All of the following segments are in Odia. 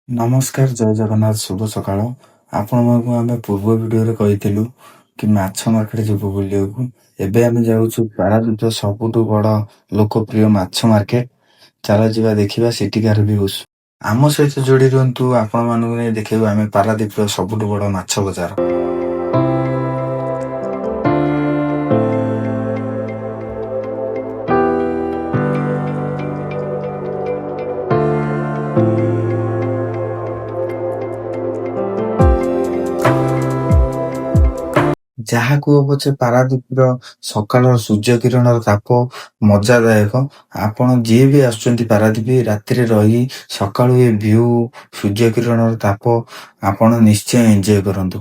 ନମସ୍କାର, ଜୟ ଜଗନ୍ନାଥ, ଶୁଭ ସକାଳ। ଆପଣମାନଙ୍କୁ ଆମେ ପୂର୍ବ ଭିଡ଼ିଓରେ କହିଥିଲୁ କି ମାଛ ମାର୍କେଟ ଯିବୁ ବୁଲିବାକୁ। ଏବେ ଆମେ ଯାଉଛୁ ପାରାଦ୍ୱୀପର ସବୁଠୁ ବଡ଼ ଲୋକପ୍ରିୟ ମାଛ ମାର୍କେଟ। ଚାଲ ଯିବା ଦେଖିବା ସେଠିକାର ଭ୍ୟୁଜ୍। ଆମ ସହିତ ଯୋଡ଼ି ରୁହନ୍ତୁ, ଆପଣମାନଙ୍କୁ ନେଇ ଦେଖେଇବୁ ଆମେ ପାରାଦ୍ୱୀପର ସବୁଠୁ ବଡ଼ ମାଛ ବଜାର। ଯାହା କୁହ ପଛେ ପାରାଦ୍ୱୀପର ସକାଳର ସୂର୍ଯ୍ୟ କିରଣର ତାପ ମଜାଦାୟକ। ଆପଣ ଯିଏ ବି ଆସୁଛନ୍ତି ପାରାଦ୍ୱୀପ ରାତିରେ ରହି ସକାଳୁ ଏ ଭ୍ୟୁ ସୂର୍ଯ୍ୟ କିରଣର ତାପ ଆପଣ ନିଶ୍ଚୟ ଏନ୍ଜୟ କରନ୍ତୁ।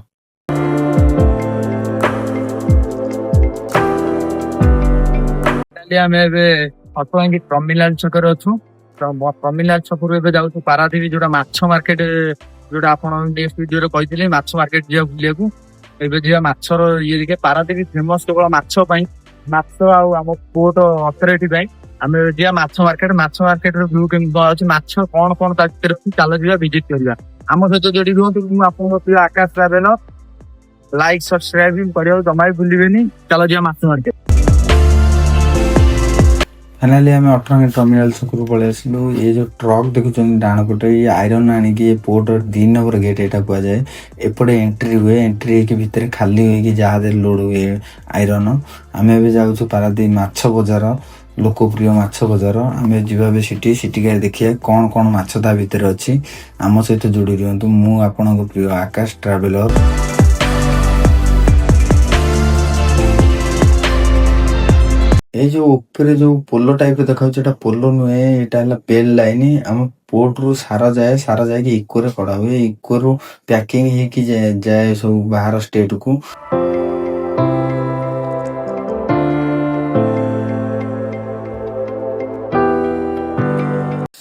ଆମେ ଏବେ ଅଟୋବାଙ୍ଗି ପ୍ରମିଲାଲ ଛକରେ ଅଛୁ। ପ୍ରମିଲାଲ ଛକରୁ ଏବେ ଯାଉଛୁ ପାରାଦ୍ୱୀପ, ଯୋଉଟା ମାଛ ମାର୍କେଟ, ଯୋଉଟା ଆପଣ ନେକ୍ସଟ ଭିଡିଓରେ କହିଥିଲେ ମାଛ ମାର୍କେଟ ଯିବା ବୁଲିବାକୁ। ଏବେ ଯିବା ମାଛର ଇଏ ଦେଖେ। ପାରାଦ୍ୱୀପ ଫେମସ କେବଳ ମାଛ ପାଇଁ, ମାଛ ଆଉ ଆମ ପୋର୍ଟ ଅଥରିଟି ପାଇଁ। ଆମେ ଯିବା ମାଛ ମାର୍କେଟ। ମାଛ ମାର୍କେଟର ଭ୍ୟୁ କେମିତି ଅଛି, ମାଛ କଣ କଣ ତା ଭିତରେ ଅଛି, ଚାଲ ଯିବା ଭିଜିଟ କରିବା। ଆମ ସହିତ ଯୋଉଠି ରୁହନ୍ତୁ, ମୁଁ ଆପଣଙ୍କ ପ୍ରିୟ ଆକାଶ ଟ୍ରାଭେଲର। ଲାଇକ୍ ସବସ୍କ୍ରାଇବ କରିବାକୁ ଜମା ବି ଭୁଲିବେନି। ଚାଲ ଯିବା ମାଛ ମାର୍କେଟ। ଫାଇନାଲି ଆମେ ଅଟୋବାଙ୍ଗି ଟର୍ମିନାଲ ଛକରୁ ପଳେଇ ଆସିଲୁ। ଏ ଯେଉଁ ଟ୍ରକ୍ ଦେଖୁଛନ୍ତି ଡାହାଣ ପଟେ, ଏ ଆଇରନ୍ ଆଣିକି ଏ ପୋର୍ଟର 2 ନମ୍ବର ଗେଟ୍ ଏଇଟା କୁହାଯାଏ। ଏପଟେ ଏଣ୍ଟ୍ରି ହୁଏ, ଏଣ୍ଟ୍ରି ହେଇକି ଭିତରେ ଖାଲି ହୋଇକି ଜାହାଜରେ ଲୋଡ଼ ହୁଏ ଆଇରନ୍। ଆମେ ଏବେ ଯାଉଛୁ ପାରାଦ୍ୱୀପ ମାଛ ବଜାର, ଲୋକପ୍ରିୟ ମାଛ ବଜାର। ଆମେ ଯିବା ଏବେ ସେଠିକା ଦେଖିବା କ'ଣ କ'ଣ ମାଛ ତା ଭିତରେ ଅଛି। ଆମ ସହିତ ଯୋଡ଼ି ରୁହନ୍ତୁ, ମୁଁ ଆପଣଙ୍କ ପ୍ରିୟ ଆକାଶ ଟ୍ରାଭେଲର। ଏଇ ଯୋଉ ଉପରେ ଯୋଉ ପୋଲ ଟାଇପର ଦେଖାଯାଉଛି, ଏଟା ପୋଲ ନୁହେଁ, ଏଇଟା ହେଲା ବେଲ୍ ଲାଇନ୍। ଆମ ପୋର୍ଟରୁ ସାର ଯାଇକି ଇକୋରେ କଢା ହୁଏ। ଇକୋରୁ ପ୍ୟାକିଂ ହେଇକି ଯାଏ ସବୁ ବାହାର ଷ୍ଟେଟକୁ।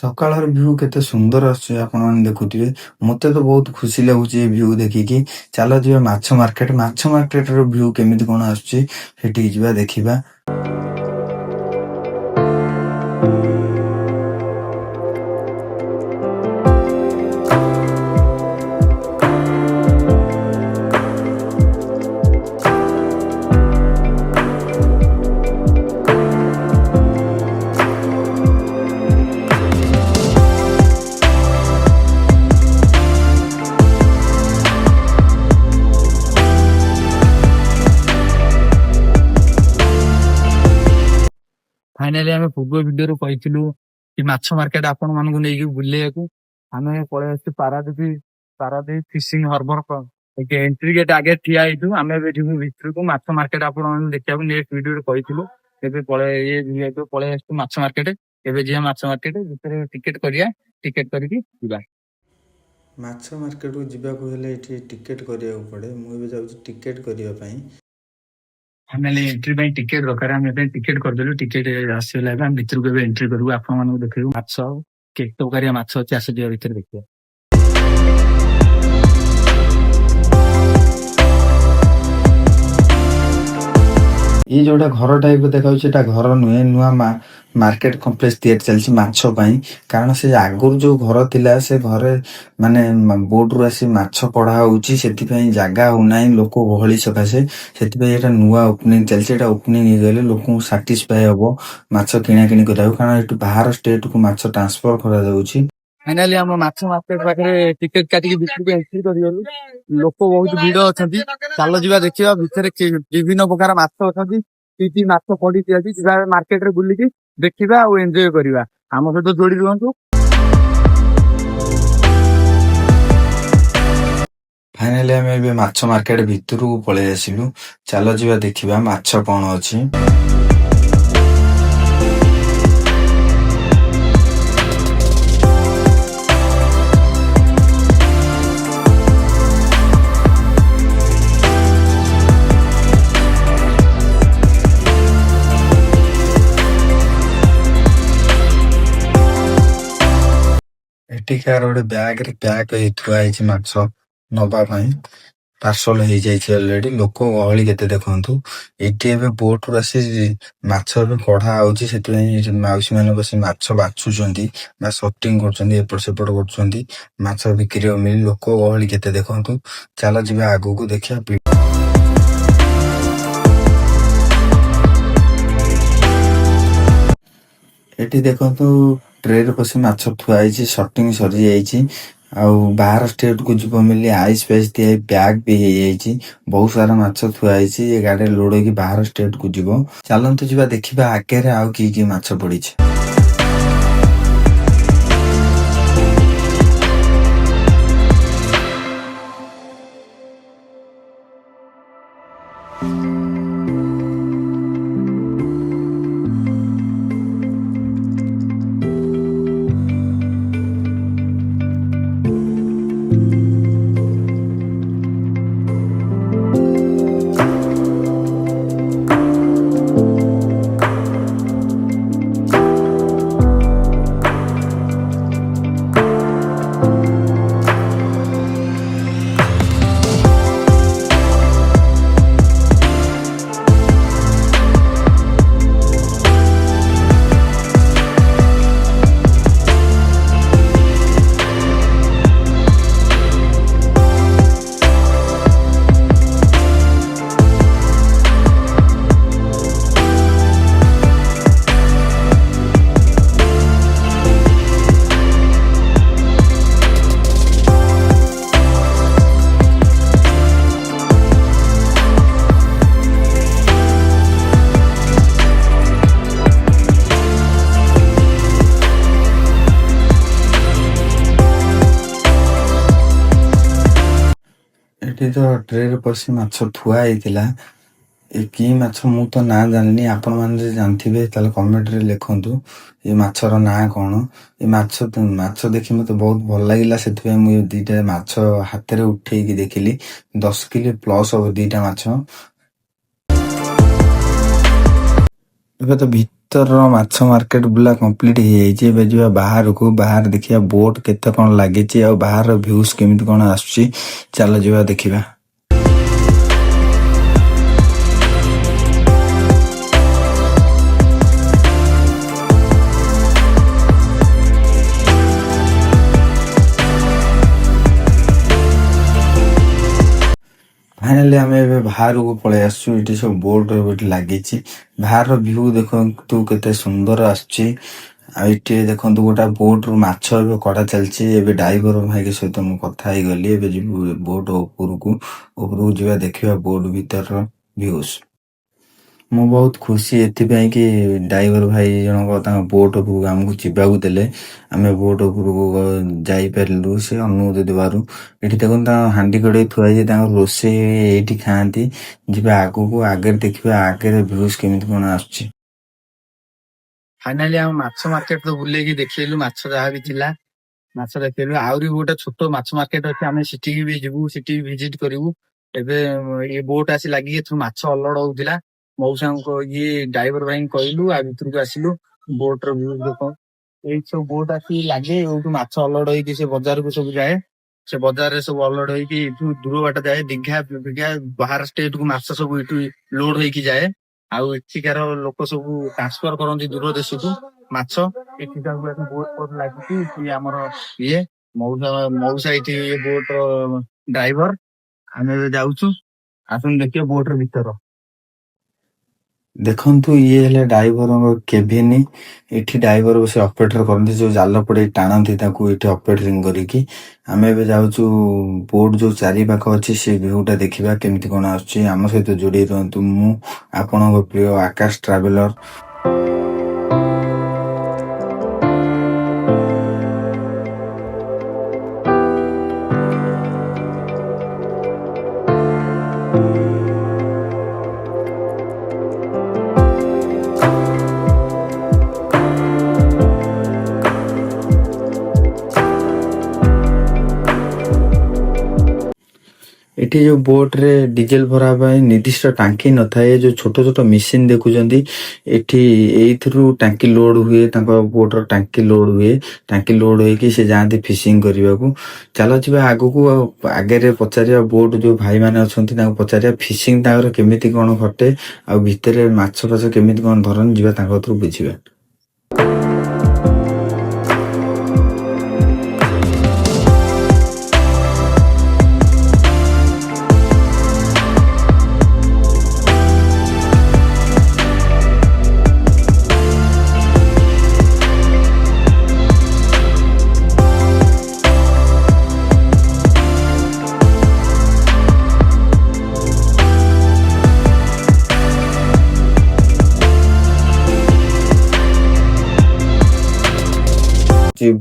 ସକାଳର ଭ୍ୟୁ କେତେ ସୁନ୍ଦର ଆସୁଛି ଆପଣମାନେ ଦେଖୁଥିବେ। ମୋତେ ତ ବହୁତ ଖୁସି ଲାଗୁଛି ଏ ଭ୍ୟୁ ଦେଖିକି। ଚାଲ ଯିବା ମାଛ ମାର୍କେଟ। ମାଛ ମାର୍କେଟର ଭ୍ୟୁ କେମିତି କ'ଣ ଆସୁଛି ସେଠିକି ଯିବା ଦେଖିବା। ଫାଇନାଲି ଆମେ ପୂର୍ବ ଭିଡିଓରେ କହିଥିଲୁ କି ମାଛ ମାର୍କେଟ ଆପଣ ମାନଙ୍କୁ ନେଇକି ବୁଲେଇବାକୁ। ଆମେ ପଳେଇ ଆସିଛୁ ପାରାଦ୍ୱୀପ ଫିସିଂ ହର୍ବର। ଏଣ୍ଟ୍ରି ଗେଟ୍ ଆଗେ ଠିଆ ହେଇଛୁ। ଆମେ ଏବେ ଯିବୁ ଭିତରକୁ। ମାଛ ମାର୍କେଟ ଆପଣ ମାନଙ୍କୁ ଦେଖିବାକୁ ନେକ୍ସଟ ଭିଡିଓରେ କହିଥିଲୁ। ଏବେ ପଳେଇ ଆସିଛୁ ମାଛ ମାର୍କେଟ। ଏବେ ଯିବା ମାଛ ମାର୍କେଟ ଭିତରେ ଟିକେଟ କରିବା, ଟିକେଟ କରିକି ଯିବା। ମାଛ ମାର୍କେଟକୁ ଯିବାକୁ ହେଲେ ଏଠି ଟିକେଟ୍ କରିବାକୁ ପଡ଼େ। ମୁଁ ଏବେ ଯାଉଛି ଟିକେଟ୍ କରିବା ପାଇଁ। ଫାଇନାଲି ଏଣ୍ଟ୍ରି ପାଇଁ ଟିକେଟ ଦରକାର। ଆମେ ଏବେ ଟିକେଟ କରିଦେଲୁ। ଟିକେଟ ଆସିଗଲା, ଏବେ ଆମେ ଭିତରକୁ ଏବେ ଏଣ୍ଟ୍ରି କରିବୁ। ଆପଣ ମାନଙ୍କୁ ଦେଖେଇବୁ ମାଛ, କେତେ ପ୍ରକାରିଆ ମାଛ ଅଛି, ଆସିଯିବା ଭିତରେ ଦେଖିବା। ଏଇ ଯୋଉଟା ଘର ଟାଇପ ଦେଖାଯାଉଛି, ଏଟା ଘର ନୁହେଁ, ନୂଆ ମାର୍କେଟ କମ୍ପ୍ଲେକ୍ସ ତିଆରି ଚାଲିଛି ମାଛ ପାଇଁ। କାରଣ ସେ ଆଗରୁ ଯୋଉ ଘର ଥିଲା, ସେ ଘରେ ମାନେ ବୋଟରୁ ଆସି ମାଛ କଢା ହଉଛି, ସେଥିପାଇଁ ଜାଗା ହଉନାହିଁ ଲୋକ ଗହଳି ସକାଶେ। ସେଥିପାଇଁ ଏଟା ନୂଆ ଓପନିଂ ଚାଲିଛି। ଏଟା ଓପନିଂ ହେଇଗଲେ ଲୋକଙ୍କୁ ସାଟିସ୍ଫାଏ ହବ ମାଛ କିଣାକିଣି କରିବାକୁ, କାରଣ ଏଠୁ ବାହାର ଷ୍ଟେଟକୁ ମାଛ ଟ୍ରାନ୍ସଫର କରାଯାଉଛି। ଫାଇନାଲି ଆମ ମାଛ ମାର୍କେଟ ପାଖରେ ଟିକେଟ କାଟିକି ଭିତରକୁ ଏଣ୍ଟ୍ରି କରିଗଲୁ। ଲୋକ ବହୁତ ଭିଡ ଅଛନ୍ତି। ଚାଲ ଯିବା ଦେଖିବା ଭିତରେ ବିଭିନ୍ନ ପ୍ରକାର ମାଛ ଅଛନ୍ତି, କି କି ମାଛ ପଡିଛି ଅଛି। ଯିବା ମାର୍କେଟରେ ବୁଲିକି ଦେଖିବା ଆଉ ଏନ୍ଜୟ କରିବା। ଆମ ସହିତ ଯୋଡି ରୁହନ୍ତୁ। ଫାଇନାଲି ଆମେ ଏବେ ମାଛ ମାର୍କେଟ ଭିତରକୁ ପଳେଇ ଆସିଲୁ। ଚାଲ ଯିବା ଦେଖିବା ମାଛ କ'ଣ ଅଛି। ଏଠିକାର ଗୋଟେ ବ୍ୟାଗରେ ପ୍ୟାକ୍ ହେଇ ଥୁଆ ହେଇଛି ମାଛ ନବା ପାଇଁ। ପାର୍ସଲ ହେଇଯାଇଛି ଅଲରେଡି। ଲୋକ ଗହଳି କେତେ ଦେଖନ୍ତୁ। ଏଠି ଏବେ ବୋଟରୁ ଆସି ମାଛ ଏବେ କଢା ହଉଛି, ସେଥିପାଇଁ ମାଉସୀ ମାନେ ବସି ମାଛ ବାଛୁଛନ୍ତି ବା ସଟିଂ କରୁଛନ୍ତି, ଏପଟ ସେପଟ କରୁଛନ୍ତି। ମାଛ ବିକ୍ରି ମିଳି ଲୋକ ଗହଳି କେତେ ଦେଖନ୍ତୁ। ଚାଲ ଯିବା ଆଗକୁ ଦେଖିବା। ଏଠି ଦେଖନ୍ତୁ ଟ୍ରେରେ ପଶି ମାଛ ଥୁଆ ହେଇଛି, ସଟିଂ ସରିଯାଇଛି। ଆଉ ବାହାର ଷ୍ଟେଟ କୁ ଯିବ ମିଲି ଆଇସ୍ ଫାଇସ୍ ଦିଆ ବ୍ୟାଗ୍ ବି ହେଇଯାଇଛି। ବହୁତ ସାରା ମାଛ ଥୁଆ ହେଇଛି, ଏ ଗାଡିରେ ଲୋଡ ହେଇକି ବାହାର ଷ୍ଟେଟ କୁ ଯିବ। ଚାଲନ୍ତୁ ଯିବା ଦେଖିବା ଆଗରେ ଆଉ କି ମାଛ ପଡିଛି। ଏଠି ତ ଟ୍ରେରେ ପଶି ମାଛ ଥୁଆ ହେଇଥିଲା। ଏ କି ମାଛ ମୁଁ ତ ନାଁ ଜାଣିନି, ଆପଣମାନେ ଯଦି ଜାଣିଥିବେ ତାହେଲେ କମେଣ୍ଟରେ ଲେଖନ୍ତୁ ଏ ମାଛର ନାଁ କଣ। ଏ ମାଛ ଦେଖି ମତେ ବହୁତ ଭଲ ଲାଗିଲା, ସେଥିପାଇଁ ମୁଁ ଦିଟା ମାଛ ହାତରେ ଉଠେଇକି ଦେଖିଲି। 10 କିଲୋ ପ୍ଲସ ହବ ଦିଟା ମାଛ। ଏବେ ତ ଭିତର ମାଛ ମାର୍କେଟ ବୁଲା କମ୍ପ୍ଲିଟ ହେଇଯାଇଛି। ଏବେ ଯିବା ବାହାରକୁ, ବାହାରେ ଦେଖିବା ବୋଟ କେତେ କଣ ଲାଗିଛି ଆଉ ବାହାର ଭ୍ୟୁଜ କେମିତି କଣ ଆସୁଛି। ଚାଲ ଯିବା ଦେଖିବା। फाइनाली आम ए बाहर को पलि आसु। ये सब बोर्ड एटी लगी बाहर व्यू देखु केते सुंदर आसुची। आइटे देखंतु गोटा बोट रु माछ एबे कड़ा चलची। एबे ड्राइवर भाई के सहित मु कथा ही गली। एबे जिबु बोट ऊपर जिबा देखिबा बोट भीतर व्यूज। ମୁଁ ବହୁତ ଖୁସି ଏଥିପାଇଁ କି ଡ୍ରାଇଭର ଭାଇ ଜଣକ ତାଙ୍କ ବୋଟ ଉପରକୁ ଆମକୁ ଯିବାକୁ ଦେଲେ। ଆମେ ବୋଟ ଉପରକୁ ଯାଇପାରିଲୁ ସେ ଅନୁମତି ଦେବାରୁ। ଏଠି ଦେଖନ୍ତୁ ତାଙ୍କ ହାଣ୍ଡି କଡ଼େଇ ଥୁଆ ହେଇଛି, ତାଙ୍କ ରୋଷେଇ ଏଇଠି ଖାଆନ୍ତି। ଯିବା ଆଗକୁ, ଆଗରେ ଦେଖିବା ଆଗରେ ଭ୍ୟୁଜ କେମିତି କଣ ଆସୁଛି। ଫାଇନାଲି ଆମେ ମାଛ ମାର୍କେଟ ତ ବୁଲେଇକି ଦେଖେଇଲୁ, ମାଛ ଯାହା ବି ଥିଲା ମାଛ ଦେଖେଇଲୁ। ଆହୁରି ଗୋଟେ ଛୋଟ ମାଛ ମାର୍କେଟ ଅଛି, ଆମେ ସେଠିକି ବି ଯିବୁ, ସେଠି ଭିଜିଟ କରିବୁ। ଏବେ ଏ ବୋଟ ଆସି ଲାଗିକି ଏଥିରୁ ମାଛ ଅଲୋଡ ହଉଥିଲା। ମଉସାଙ୍କୁ ଇଏ ଡ୍ରାଇଭର ଭାଇଙ୍କୁ କହିଲୁ, ଆ ଭିତରକୁ ଆସିଲୁ। ବୋଟ ର ଭ୍ୟୁ ଦେଖ, ଏଇ ସବୁ ବୋଟ ଆସି ଲାଗେ, ଏଇଠୁ ମାଛ ଅଲୋଡ ହେଇକି ସେ ବଜାରକୁ ସବୁ ଯାଏ। ସେ ବଜାରରେ ସବୁ ଅଲୋଡ ହେଇକି ଏଠୁ ଦୂର ବାଟ ଯାଏ, ଦୀଘା ବାହାର ଷ୍ଟେଟ କୁ ମାଛ ସବୁ ଏଠୁ ଲୋଡ ହେଇକି ଯାଏ। ଆଉ ଏଠିକାର ଲୋକ ସବୁ ଟ୍ରାନ୍ସଫର କରନ୍ତି ଦୂର ଦେଶକୁ ମାଛ। ଏଠି ତାଙ୍କୁ ବୋଟ ଫୋଟ ଲାଗିଛି ଆମର ଇଏ ମଉସା ଏଠି ବୋଟ ଡ୍ରାଇଭର। ଆମେ ଏବେ ଯାଉଛୁ, ଆସନ୍ତୁ ଦେଖିବା ବୋଟ ର ଭିତର। ଦେଖନ୍ତୁ ଇଏ ହେଲେ ଡ୍ରାଇଭରଙ୍କ କେଭିନ। ଏଠି ଡ୍ରାଇଭର ବସି ଅପରେଟର କରନ୍ତି, ଯୋଉ ଜାଲ ପଡେ ଟାଣନ୍ତି ତାକୁ ଏଠି ଅପରେଟରିଂ କରିକି। ଆମେ ଏବେ ଯାଉଛୁ ବୋଟ ଯୋଉ ଚାରି ପାଖ ଅଛି ସେ ଭିଉ ଟା ଦେଖିବା କେମିତି କଣ ଆସୁଛି। ଆମ ସହିତ ଯୋଡି ରୁହନ୍ତୁ, ମୁଁ ଆପଣଙ୍କ ପ୍ରିୟ ଆକାଶ ଟ୍ରାଭେଲର। ଏଠି ଯୋଉ ବୋଟରେ ଡିଜେଲ ଭରା ପାଇଁ ନିର୍ଦ୍ଦିଷ୍ଟ ଟାଙ୍କି ନଥାଏ, ଯୋଉ ଛୋଟ ଛୋଟ ମେସିନ ଦେଖୁଛନ୍ତି ଏଠି ଏଇଥିରୁ ଟାଙ୍କି ଲୋଡ ହୁଏ, ତାଙ୍କ ବୋଟର ଟାଙ୍କି ଲୋଡ ହୁଏ। ଟାଙ୍କି ଲୋଡ ହେଇକି ସେ ଯାଆନ୍ତି ଫିସିଂ କରିବାକୁ। ଚାଲ ଯିବା ଆଗକୁ, ଆଉ ଆଗରେ ପଚାରିବା ବୋଟ ଯୋଉ ଭାଇମାନେ ଅଛନ୍ତି ତାଙ୍କୁ ପଚାରିବା ଫିସିଂ ତାଙ୍କର କେମିତି କଣ ଘଟେ, ଆଉ ଭିତରେ ମାଛ ଫାଛ କେମିତି କଣ ଧରନ୍ତି, ଯିବା ତାଙ୍କ କତରୁ ବୁଝିବା।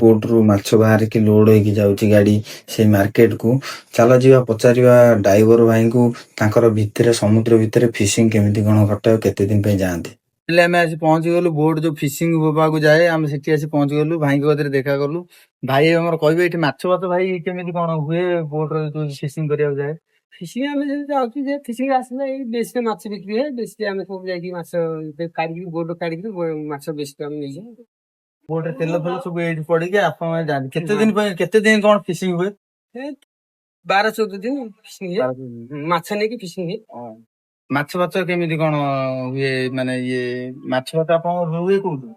ବୋଟରୁ ମାଛ ବାହାରିକି ଲୋଡ ହେଇକି ଯାଉଛି ଗାଡି ସେଇ ମାର୍କେଟ କୁ। ଚାଲ ଯିବା ପଚାରିବା ଡ୍ରାଇଭର ଭାଇଙ୍କୁ ତାଙ୍କର ଭିତରେ ସମୁଦ୍ର ଭିତରେ ଫିସିଂ କେମିତି କଣ ଘଟେ ଆଉ କେତେ ଦିନ ପାଇଁ ଯାଆନ୍ତି। ହେଲେ ଆମେ ଆସି ପହଞ୍ଚିଗଲୁ ବୋଟ ଯୋଉ ଫିସିଂ ହବାକୁ ଯାଏ, ଆମେ ସେଠି ଆସି ପହଞ୍ଚିଗଲୁ, ଭାଇଙ୍କ କତିରେ ଦେଖା କଲୁ। ଭାଇ ଆମର କହିବେ ଏଠି ମାଛ ଫାଛ ଭାଇ କେମିତି କଣ ହୁଏ ବୋଟରେ ଯୋଉ ଫିସିଂ କରିବାକୁ ଯାଏ। ଫିସିଂ ଆମେ ଯଦି ଯାଉଛୁ ଯେ ଫିସିଂ ଆସିଲେ ଏଇ ବେଶୀ ମାଛ ବିକ୍ରି ହୁଏ, ବେଶୀ ଆମେ ସବୁ ଯାଇକି ମାଛ କାଢିକି ବୋଟ କାଢିକି ମାଛ ବେଶୀ ଆମେ ନେଇଯାଉ। ବୋଟରେ ତେଲ ଫେଲ ସବୁ ଏଇଠି ପଡିକି ଆପଣ ଯାଆନ୍ତି। କେତେ ଦିନ ପାଇଁ, କେତେ ଦିନ କଣ ଫିସିଂ ହୁଏ? 12-14 ଦିନ ଫିସିଂ ହୁଏ, ମାଛ ନେଇକି ଫିସିଂ ହୁଏ। ମାଛ ଫାଛ କେମିତି କଣ ହୁଏ, ମାନେ ଇଏ ମାଛ ଫାଛ ଆପଣଙ୍କର ହୁଏ କୋଉଠି?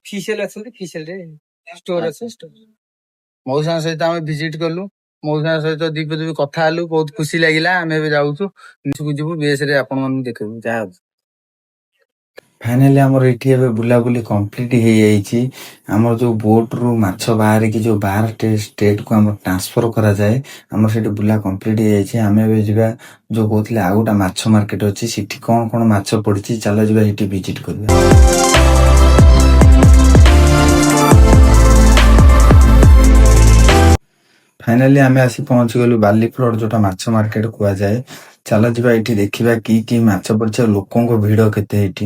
ଫିସେଲ ଅଛନ୍ତି, ଫିସେଲ ରେ ଷ୍ଟୋର ଅଛି। ମଉସାଙ୍କ ସହିତ ଆମେ ଭିଜିଟ କଲୁ, ମଉସାଙ୍କ ସହିତ ଦୀପ ଦୀପ କଥା ହେଲୁ, ବହୁତ ଖୁସି ଲାଗିଲା। ଆମେ ଏବେ ଯାଉଛୁ ନିଚକୁ ଯିବୁ, ବେଶରେ ଆପଣ ମାନଙ୍କୁ ଦେଖେଇବୁ ଯାହା ହଉଛି। ଫାଇନାଲି ଆମର ଏଠି ଏବେ ବୁଲାବୁଲି କମ୍ପ୍ଲିଟ ହେଇଯାଇଛି। ଆମର ଯୋଉ ବୋଟ ରୁ ମାଛ ବାହାରିକି ଯୋଉ ବାହାର ଷ୍ଟେଟ କୁ ଆମର ଟ୍ରାନ୍ସଫର କରାଯାଏ, ଆମର ସେଠି ବୁଲା କମ୍ପ୍ଲିଟ ହେଇଯାଇଛି। ଆମେ ଏବେ ଯିବା ଯୋଉ କହୁଥିଲେ ଆଉ ଗୋଟେ ମାଛ ମାର୍କେଟ ଅଛି, ସେଠି କଣ କଣ ମାଛ ପଡିଛି, ଚାଲ ଯିବା ସେଠି ଭିଜିଟ କରିବା। ଫାଇନାଲି ଆମେ ଆସି ପହଞ୍ଚିଗଲୁ ବାଲି ଫ୍ଲୋର, ଯୋଉଟା ମାଛ ମାର୍କେଟ କୁହାଯାଏ। ଚାଲ ଯିବା ଏଠି ଦେଖିବା କି କି ମାଛ ପଡିଛି, ଆଉ ଲୋକଙ୍କ ଭିଡ କେତେ ଏଠି।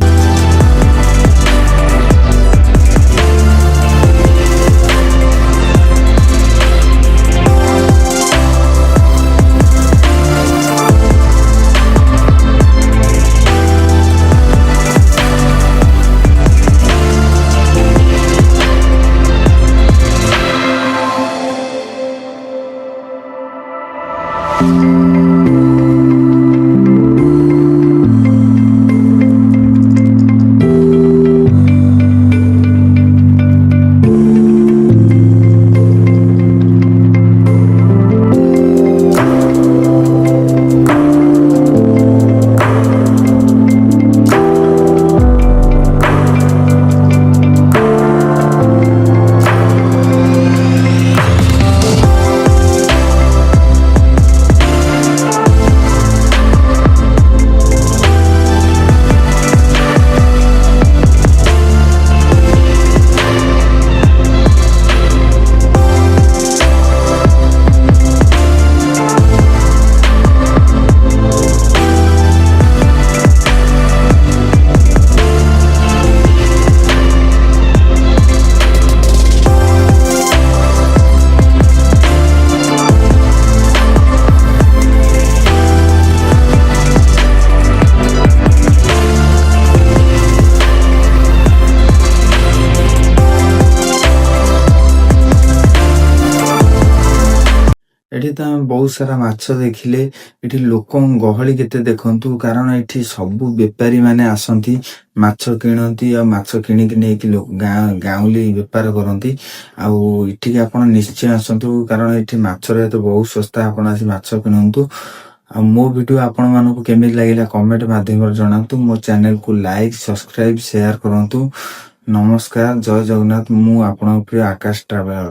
ଏଠି ତ ଆମେ ବହୁତ ସାରା ମାଛ ଦେଖିଲେ। ଏଠି ଲୋକଙ୍କ ଗହଳି କେତେ ଦେଖନ୍ତୁ, କାରଣ ଏଠି ସବୁ ବେପାରୀ ମାନେ ଆସନ୍ତି, ମାଛ କିଣନ୍ତି, ଆଉ ମାଛ କିଣିକି ନେଇକି ଗାଉଁଲି ବେପାର କରନ୍ତି। ଆଉ ଏଠିକି ଆପଣ ନିଶ୍ଚୟ ଆସନ୍ତୁ, କାରଣ ଏଠି ମାଛ ରେଟ ବହୁତ ଶସ୍ତା। ଆପଣ ଆସି ମାଛ କିଣନ୍ତୁ। ଆଉ ମୋ ଭିଡିଓ ଆପଣ ମାନଙ୍କୁ କେମିତି ଲାଗିଲା କମେଣ୍ଟ ମାଧ୍ୟମରେ ଜଣାନ୍ତୁ। ମୋ ଚ୍ୟାନେଲକୁ ଲାଇକ୍, ସବସ୍କ୍ରାଇବ, ସେୟାର କରନ୍ତୁ। ନମସ୍କାର, ଜୟ ଜଗନ୍ନାଥ। ମୁଁ ଆପଣଙ୍କ ପ୍ରିୟ ଆକାଶ ଟ୍ରାଭେଲର।